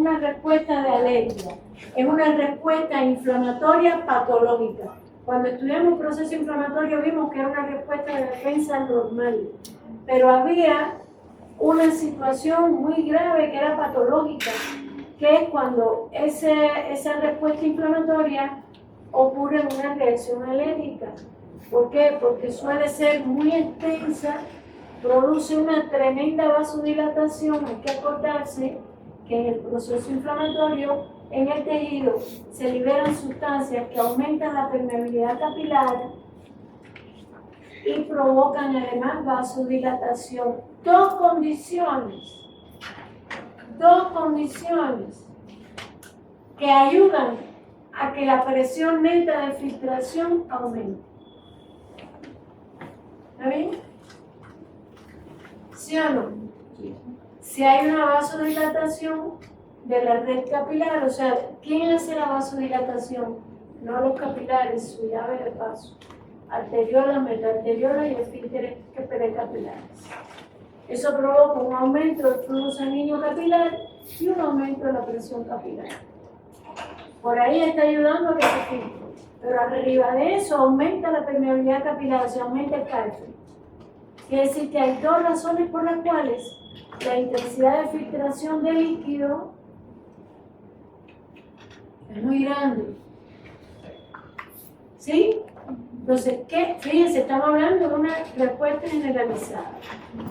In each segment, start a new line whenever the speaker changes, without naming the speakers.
una respuesta de alergia, es una respuesta inflamatoria patológica. Cuando estudiamos proceso inflamatorio vimos que era una respuesta de defensa normal, pero había una situación muy grave que era patológica, que es cuando esa respuesta inflamatoria ocurre una reacción alérgica. ¿Por qué? Porque suele ser muy extensa, produce una tremenda vasodilatación. Hay que acordarse que en el proceso inflamatorio, en el tejido, se liberan sustancias que aumentan la permeabilidad capilar y provocan además vasodilatación. Dos condiciones que ayudan a que la presión neta de filtración aumente. ¿Está bien? ¿Sí o no? Si hay una vasodilatación de la red capilar, o sea, ¿quién hace la vasodilatación? No los capilares, su llave de paso. Arteriola, metaarteriola y esfínteres pericapilares. Eso provoca un aumento del flujo sanguíneo capilar y un aumento de la presión capilar. Por ahí está ayudando a que se filtre. Pero arriba de eso aumenta la permeabilidad capilar, o sea, aumenta el calcio. Quiere decir que hay dos razones por las cuales la intensidad de filtración de líquido es muy grande. ¿Sí? Entonces, fíjense, estamos hablando de una respuesta generalizada.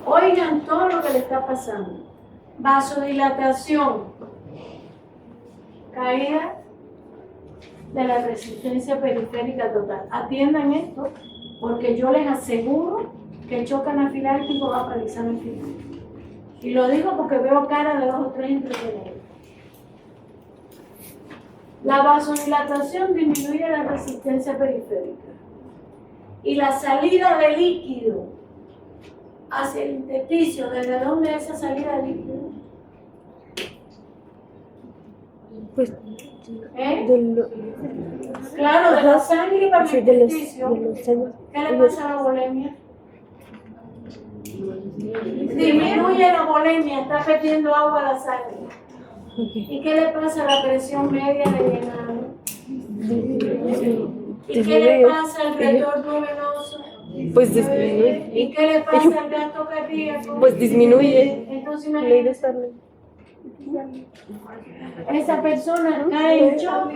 Oigan todo lo que le está pasando. Vasodilatación, caída de la resistencia periférica total. Atiendan esto, porque yo les aseguro que el choque anafiláctico va a paralizar el final. Y lo digo porque veo cara de 2 o 3 entretenidos. La vasodilatación disminuye la resistencia periférica. Y la salida de líquido hacia el intersticio, ¿desde dónde es esa salida de líquido?
Pues,
claro, de la sangre para el intersticio. ¿Qué le pasa a la bulimia? Disminuye la bulimia, está perdiendo agua a la sangre. ¿Y qué le pasa a la presión media de llenado? ¿Y qué le pasa al retorno venoso?
Pues disminuye.
¿Y qué le pasa al gasto cardíaco?
Pues disminuye.
Entonces imagínate, esa persona cae en shock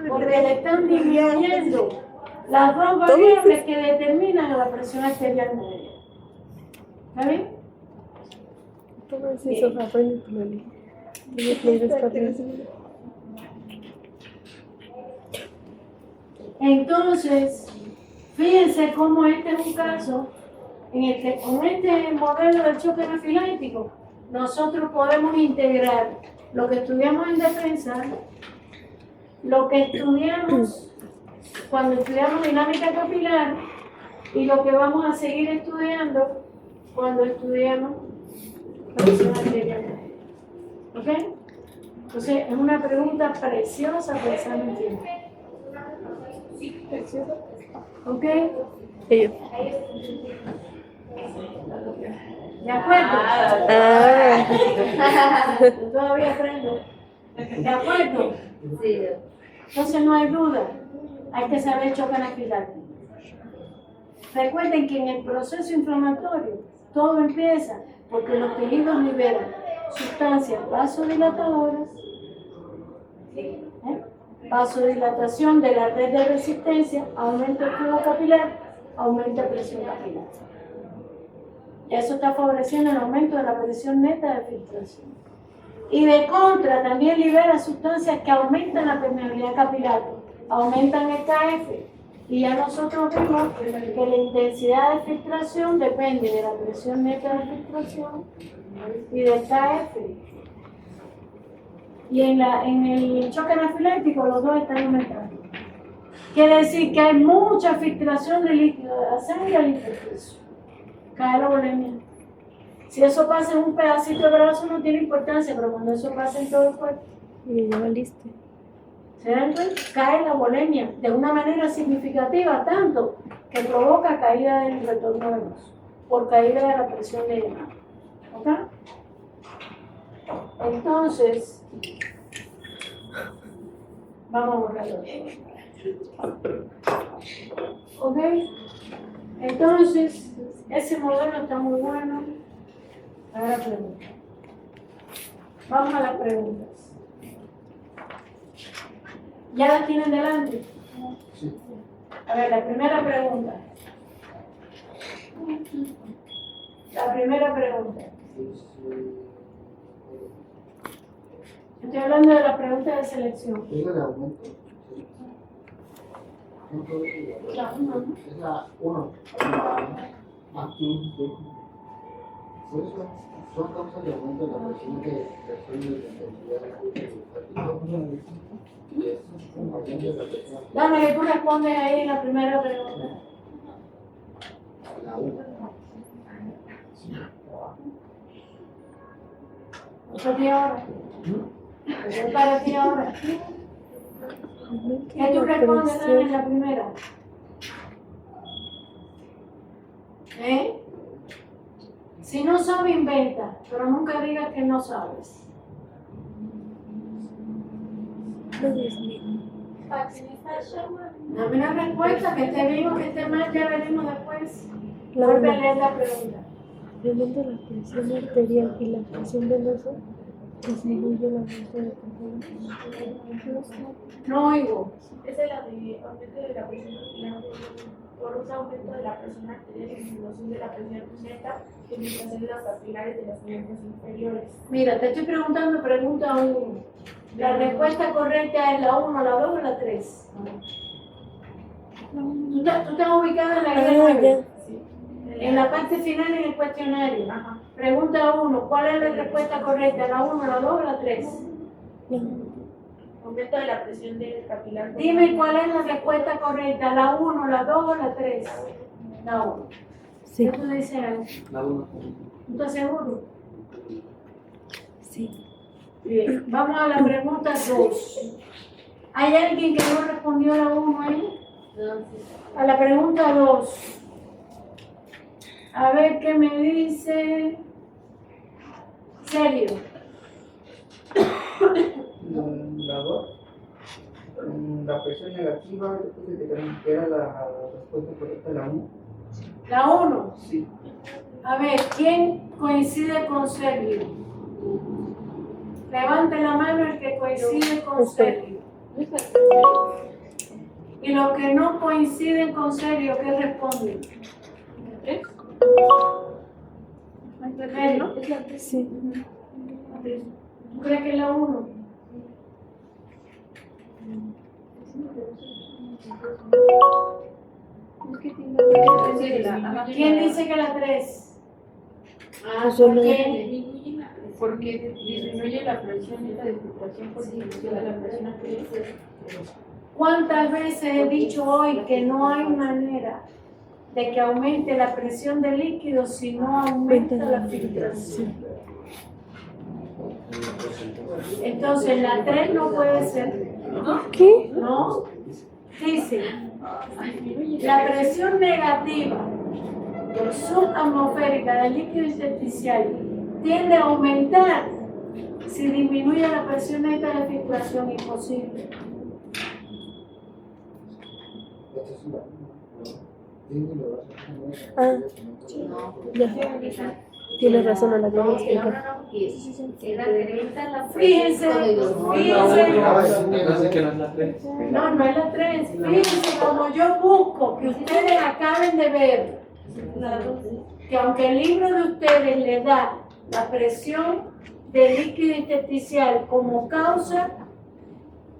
porque le están disminuyendo las dos variables que determinan la presión arterial media. ¿Está bien?
Todo eso se aprende con el
Entonces, fíjense cómo este es un caso con este modelo de choque anafiláctico. Nosotros podemos integrar lo que estudiamos en defensa, lo que estudiamos cuando estudiamos dinámica capilar y lo que vamos a seguir estudiando cuando estudiamos presión arterial. ¿Ok? Entonces, es una pregunta preciosa pensando en tiempo. ¿Ok?
Sí.
¿De acuerdo? Yo todavía aprendo. ¿De acuerdo?
Sí.
Entonces no hay duda. Hay que saber choque anafiláctico. Recuerden que en el proceso inflamatorio todo empieza porque los tejidos liberan sustancias vasodilatadoras, vasodilatación de la red de resistencia, aumenta el flujo capilar, aumenta la presión capilar. Eso está favoreciendo el aumento de la presión neta de filtración. Y de contra también libera sustancias que aumentan la permeabilidad capilar, aumentan el KF. Y ya nosotros vimos que la intensidad de filtración depende de la presión neta de filtración y del KF. Y en el choque anafiláctico los dos están aumentando. Quiere decir que hay mucha filtración de líquido de la sangre al intersticio. Cae la bulimia. Si eso pasa en un pedacito de brazo no tiene importancia, pero cuando eso pasa en todo el cuerpo,
Y ya valiste.
¿se dan cuenta? Cae la bulimia de una manera significativa, tanto que provoca caída del retorno venoso, por caída de la presión de llenado. ¿Ok? Entonces, vamos a borrarlo. ¿Ok? Entonces, ese modelo está muy bueno. Ahora pregunta. Vamos a las preguntas. ¿Ya las tienen delante?
Sí.
A ver, la primera pregunta. La primera pregunta. Estoy hablando de la pregunta de selección.
Es la de aumento.
La uno, ¿no?
Es la 1. Por eso son causas de aumento de la presión de intensidad de
Dame que tú respondes ahí en la primera pregunta.
la 1.
¿Eso es ahora? ¿Eso es para ti ahora? ¿Qué tú respondes Dani, en la primera? ¿Eh? Si no sabes, inventa, pero nunca digas que no sabes. Dame una respuesta, que esté bien o que esté mal, ya veremos después. Vuelve a leer la pregunta.
Aumenta la presión arterial y la presión venosa, disminuye el aumento de presión.
No oigo.
Esa es la de aumento de la presión arterial por un aumento de la presión arterial y disminución de la presión neta en las células capilares de los miembros inferiores.
Mira, te estoy preguntando pregunta 1. La respuesta correcta es la 1, la 2 o la 3. Tú estás ubicada en la guía 9. En la parte final en el cuestionario.
Ajá.
Pregunta 1. ¿Cuál es la respuesta correcta? ¿La 1, la 2 o la 3?
Aumento de la presión del capilar.
Dime cuál es la respuesta correcta. ¿La 1, la 2 o la 3? La 1.
Sí.
¿Qué tú dices, Ana?
La 1.
¿Tú estás seguro?
Sí.
Bien. Vamos a la pregunta 2. ¿Hay alguien que no respondió a la 1 ahí? A la pregunta 2. A ver qué me dice. Serio.
La 2. La presión negativa, después de que era la respuesta correcta, la 1.
La 1.
Sí.
A ver, ¿quién coincide con Sergio? Levante la mano el que coincide con Sergio. Y los que no coinciden con Sergio, ¿qué responden? Sergio,
Sí.
¿tú crees que es la 1? ¿Quién dice que la 3?
Yo no.
Porque disminuye la presión neta de filtración por disminución de la presión arterial.
¿Cuántas veces he dicho hoy que no hay manera de que aumente la presión del líquido si no aumenta la filtración? Entonces la 3 no puede ser.
¿Qué?
¿No? Dice, la presión negativa subatmosférica del líquido intersticial tiende a aumentar si disminuye la presión neta de filtración. Imposible.
Ah, ya. Tienes razón, no la tengo que explicar.
Fíjense, fíjense.
Así que no es la 3.
No, no es la 3. Fíjense como yo busco que ustedes acaben de ver que aunque el libro de ustedes les da la presión del líquido intersticial como causa,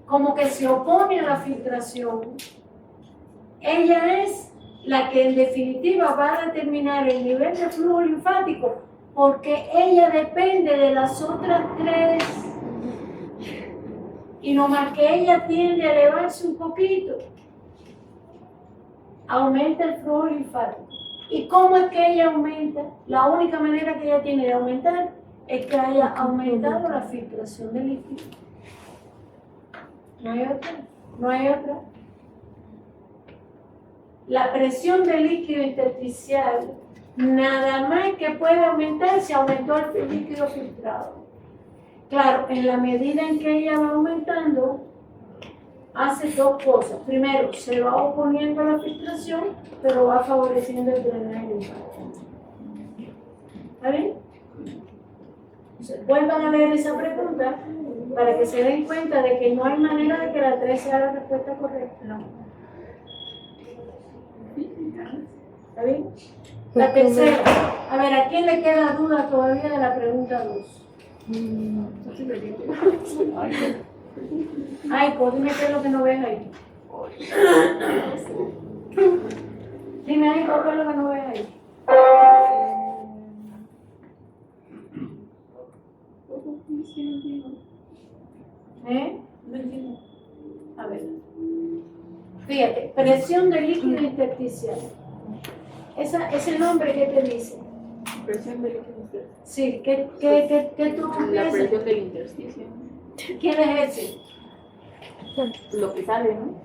como que se opone a la filtración, ella es la que en definitiva va a determinar el nivel de flujo linfático, porque ella depende de las otras 3 y no más que ella tiende a elevarse un poquito, aumenta el flujo linfático. ¿Y cómo es que ella aumenta? La única manera que ella tiene de aumentar es que haya aumentado la filtración del líquido. No hay otra, no hay otra. La presión del líquido intersticial nada más que puede aumentar si aumentó el líquido filtrado. Claro, en la medida en que ella va aumentando, hace dos cosas. Primero, se va oponiendo a la filtración, pero va favoreciendo el drenaje linfático. ¿Está bien? Entonces, vuelvan a leer esa pregunta para que se den cuenta de que no hay manera de que la 3 sea la respuesta correcta. No. ¿Está bien? La tercera. A ver, ¿a quién le queda duda todavía de la pregunta 2? Ay, pues dime qué es lo que no ves ahí. Dime ahí, ¿qué es lo que no ves ahí? ¿Eh?
No entiendo.
A ver. Fíjate, presión de líquido intersticial. Ese nombre, ¿qué te dice?
Presión del líquido intersticial.
Sí, ¿qué truco
La
es?
presión del intersticio.
¿Quién es ese?
Lo que sale, ¿no?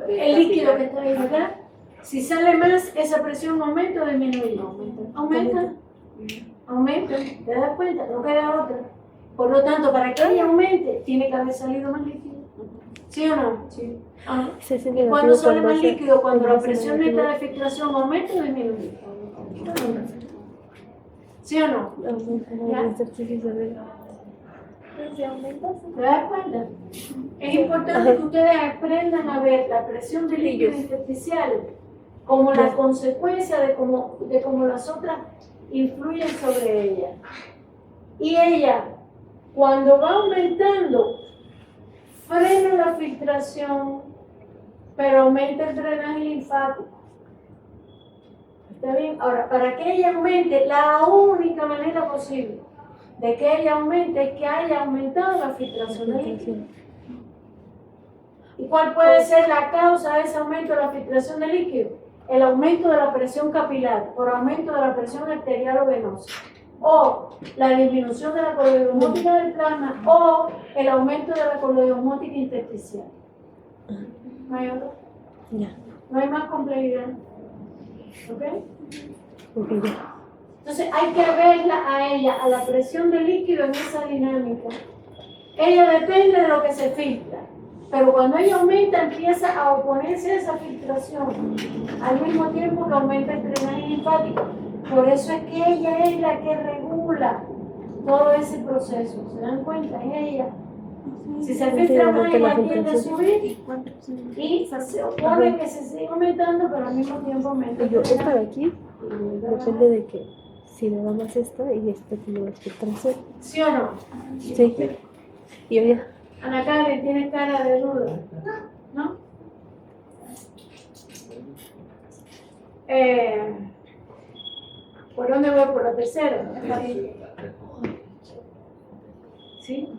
El líquido que está ahí, ¿verdad? Si sale más, esa presión aumenta o disminuye. Aumenta. Aumenta. ¿Te das cuenta? No queda otra. Por lo tanto, para que ella aumente, tiene que haber salido más líquido. ¿Sí o no?
Sí.
Ah.
Se hace
¿Y
negativo
cuándo sale más
hace-
líquido? Cuando la
hace
presión
negativo.
neta de filtración aumenta o disminuye. ¿Sí o no?
Aumenta
Ya.
el ejercicio de-
¿Te das cuenta? Es importante que ustedes aprendan a ver la presión del líquido intersticial como la consecuencia de cómo las otras influyen sobre ella. Y ella, cuando va aumentando, frena la filtración, pero aumenta el drenaje linfático. ¿Está bien? Ahora, para que ella aumente, la única manera posible de que ella aumente es que haya aumentado la filtración del líquido. ¿Y cuál puede ser la causa de ese aumento de la filtración de líquido? El aumento de la presión capilar por aumento de la presión arterial o venosa, o la disminución de la coloidosmótica del plasma, o el aumento de la coloidosmótica intersticial. ¿No hay otro?
Ya.
No hay más complejidad. ¿Ok?
Ok, ya.
Entonces hay que verla a ella, a la presión de líquido en esa dinámica. Ella depende de lo que se filtra, pero cuando ella aumenta empieza a oponerse a esa filtración, al mismo tiempo que aumenta el drenaje linfático. Por eso es que ella es la que regula todo ese proceso. ¿Se dan cuenta? Es ella. Si se filtra más, ella tiende a subir y se opone que se siga aumentando, pero al mismo tiempo aumenta.
Y yo, esta de aquí depende de que si le da más esta y esta tiene más filtración.
¿Sí o no?
Sí. Y yo ya.
Ana Karen, tienes cara de duda, ¿no? ¿Por dónde voy? ¿Por la tercera? ¿Sí?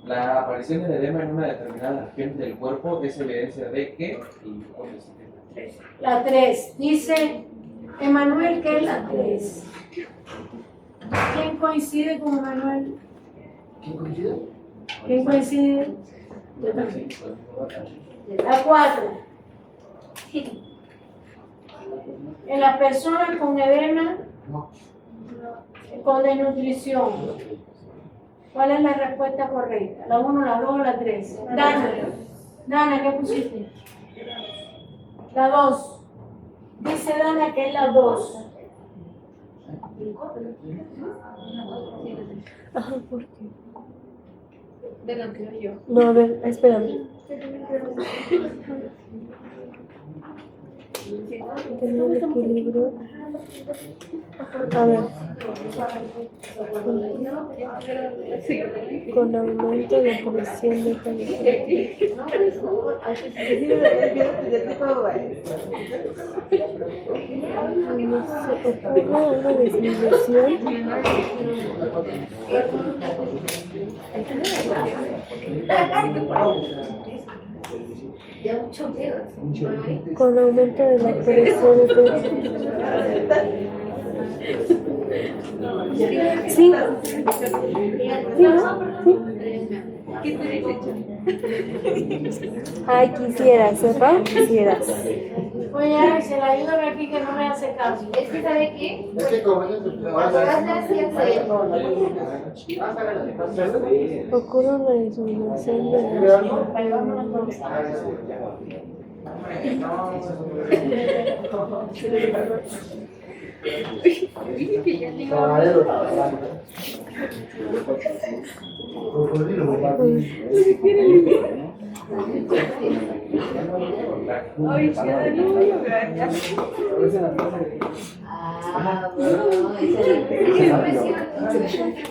La aparición de edema en una determinada región del cuerpo es evidencia de que y ¿dónde se queda?
La 3. Dice Emanuel que es la 3. ¿Quién coincide con Emanuel?
¿Quién coincide?
¿Quién coincide? Yo también. La 4. En las personas con edema, con desnutrición, ¿cuál es la respuesta correcta? ¿La 1, la 2 o la 3? Dana, ¿qué pusiste? La 2. Dice Dana que es la 2.
Ajá, ¿por qué?
De lo que yo.
No, a ver, espérame. Tener el equilibrio. A ver. Con aumento de presión de se ocurre una disminución con aumento de la presión sí. ¿Sí, no? ¿Sí? Ay, quisieras, ¿verdad? Quisieras.
Oye, se la ayudan aquí que no me hace caso.
Es que, ¿sabe qué?
Es que como eso se
Cuando vas a hacer
Ocurre una disminución de
Ahí vámonos todos.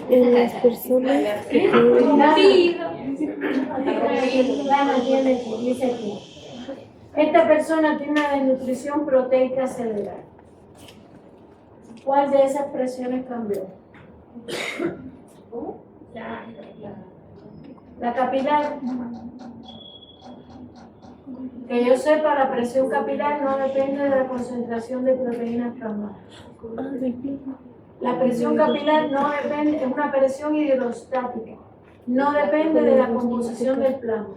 en las personas que tienen
Lana tiene, dice aquí. Esta persona tiene una desnutrición proteica cerebral. ¿Cuál de esas presiones cambió? La capilar. Que yo sepa, la presión capilar no depende de la concentración de proteínas plasmáticas. La presión capilar no depende, es una presión hidrostática. No depende de la composición del plasma.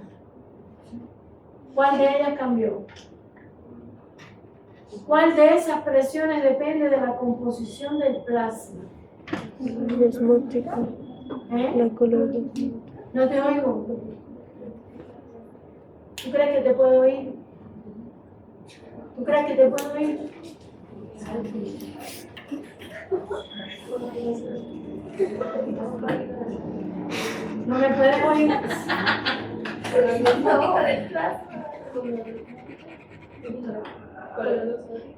¿Cuál de ellas cambió? ¿Cuál de esas presiones depende de la composición del plasma?
osmótica, la color.
No te oigo. ¿Tú crees que te puedo oír? ¿Tú crees que te puedo oír? ¿No me puedes oír?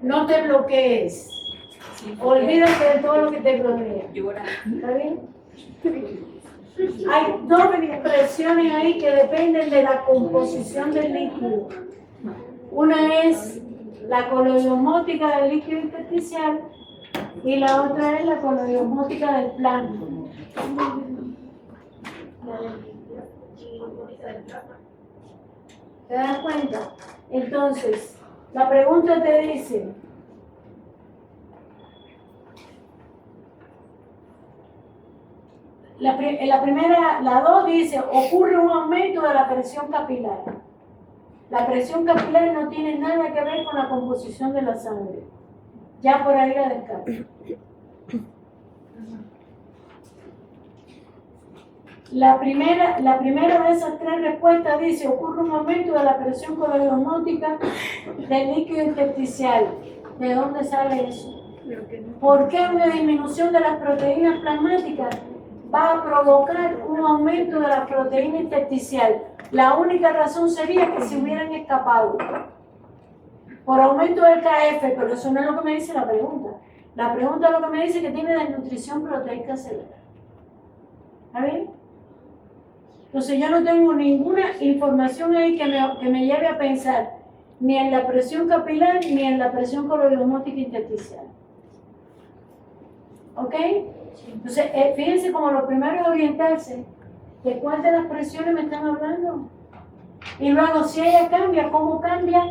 No te bloquees. Olvídate de todo lo que te rodea. ¿Está bien? Hay dos presiones ahí que dependen de la composición del líquido. Una es la coloidosmótica del líquido intersticial y la otra es la coloidosmótica del plasma. ¿Te das cuenta? Entonces, la pregunta te dice, la primera, la 2 dice, ocurre un aumento de la presión capilar. La presión capilar no tiene nada que ver con la composición de la sangre. Ya por ahí la descarto. La primera de esas tres respuestas dice, ocurre un aumento de la presión coloidosmótica del líquido intersticial. ¿De dónde sale eso? ¿Por qué una disminución de las proteínas plasmáticas va a provocar un aumento de la proteína intersticial? La única razón sería que se hubieran escapado por aumento del KF, pero eso no es lo que me dice la pregunta. La pregunta lo que me dice es que tiene desnutrición proteica cerebral. ¿Está bien? Entonces yo no tengo ninguna información ahí que me lleve a pensar ni en la presión capilar ni en la presión coloidosmótica intersticial. ¿Ok? Entonces, fíjense como lo primero es orientarse de cuál de las presiones me están hablando. Y luego, si ella cambia, ¿cómo cambia?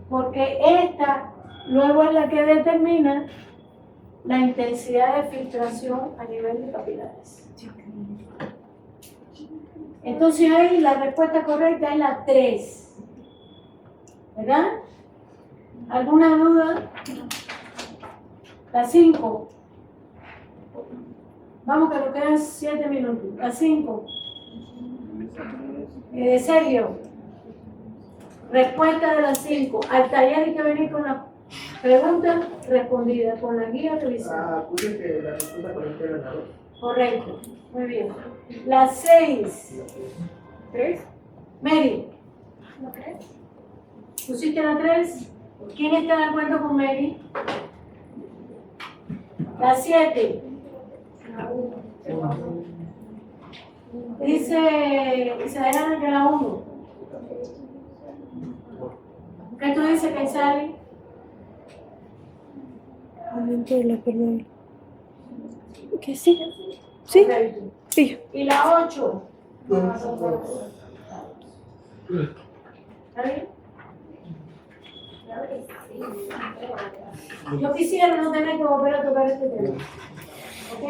Porque esta luego es la que determina la intensidad de filtración a nivel de capilares. Entonces ahí la respuesta correcta es la 3. ¿Verdad? ¿Alguna duda? La 5. Vamos que nos quedan 7 minutos. La 5. Sergio. Respuesta de la 5. Al taller hay que venir con la pregunta respondida, con la guía revisada.
Puse que la respuesta correcta era la 2.
Correcto. Muy bien. La 6.
¿Tres?
Mary.
¿No crees?
¿Pusiste la 3? ¿Quién está de acuerdo con Mary? La 7. Dice Isabela que la 1. ¿Qué tú dices, Kaisali?
Aumento de la permeabilidad. ¿Que sí? ¿Sí?
Correcto.
Sí.
¿Y la 8? ¿Está bien? Yo quisiera no tener que volver a tocar este tema. ¿Ok?